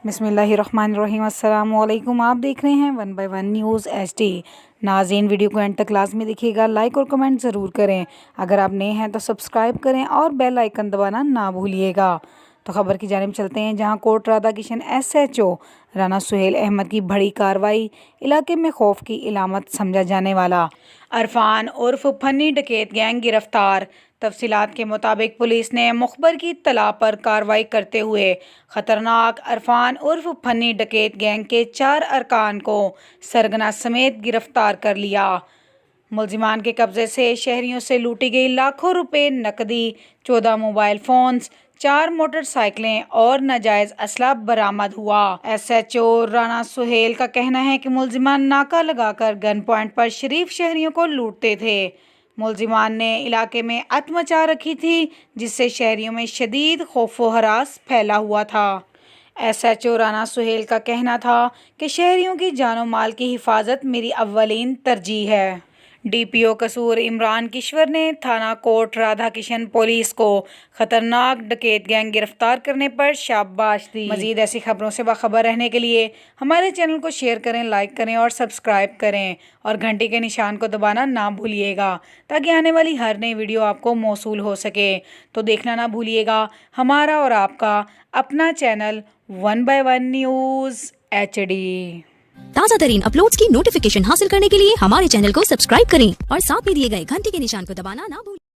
بسم اللہ الرحمن الرحیم۔ السلام علیکم، آپ دیکھ رہے ہیں 1/1 نیوز HD۔ ناظرین، ویڈیو کو اینڈ تک لازمی دیکھیے گا، لائک اور کمنٹ ضرور کریں۔ اگر آپ نئے ہیں تو سبسکرائب کریں اور بیل آئیکن دبانا نہ بھولیے گا۔ تو خبر کی جانب چلتے ہیں، جہاں کوٹ رادھا کشن SHO رانا سہیل احمد کی بڑی کارروائی، علاقے میں خوف کی علامت سمجھا جانے والا عرفان عرف پھنی ڈکیت گینگ گرفتار۔ تفصیلات کے مطابق پولیس نے مخبر کی اطلاع پر کارروائی کرتے ہوئے خطرناک عرفان عرف پھنی ڈکیت گینگ کے 4 ارکان کو سرگنا سمیت گرفتار کر لیا۔ ملزمان کے قبضے سے شہریوں سے لوٹی گئی لاکھوں روپے نقدی، 14 موبائل فونز، 4 موٹر سائیکلیں اور ناجائز اسلحہ برآمد ہوا۔ SHO رانا سہیل کا کہنا ہے کہ ملزمان ناکہ لگا کر گن پوائنٹ پر شریف شہریوں کو لوٹتے تھے۔ ملزمان نے علاقے میں اتھ مچا رکھی تھی، جس سے شہریوں میں شدید خوف و ہراس پھیلا ہوا تھا۔ SHO رانا سہیل کا کہنا تھا کہ شہریوں کی جان و مال کی حفاظت میری اولین ترجیح ہے۔ DPO قصور عمران کشور نے تھانہ کوٹ رادھا کشن پولیس کو خطرناک ڈکیت گینگ گرفتار کرنے پر شاباش دی۔ مزید ایسی خبروں سے باخبر رہنے کے لیے ہمارے چینل کو شیئر کریں، لائک کریں اور سبسکرائب کریں، اور گھنٹی کے نشان کو دبانا نہ بھولیے گا تاکہ آنے والی ہر نئی ویڈیو آپ کو موصول ہو سکے۔ تو دیکھنا نہ بھولیے گا ہمارا اور آپ کا اپنا چینل 1/1 نیوز HD۔ تازہ ترین اپلوڈز کی نوٹیفیکیشن حاصل کرنے کے لیے ہمارے چینل کو سبسکرائب کریں اور ساتھ میں دیے گئے گھنٹی کے نشان کو دبانا نہ بھولیں۔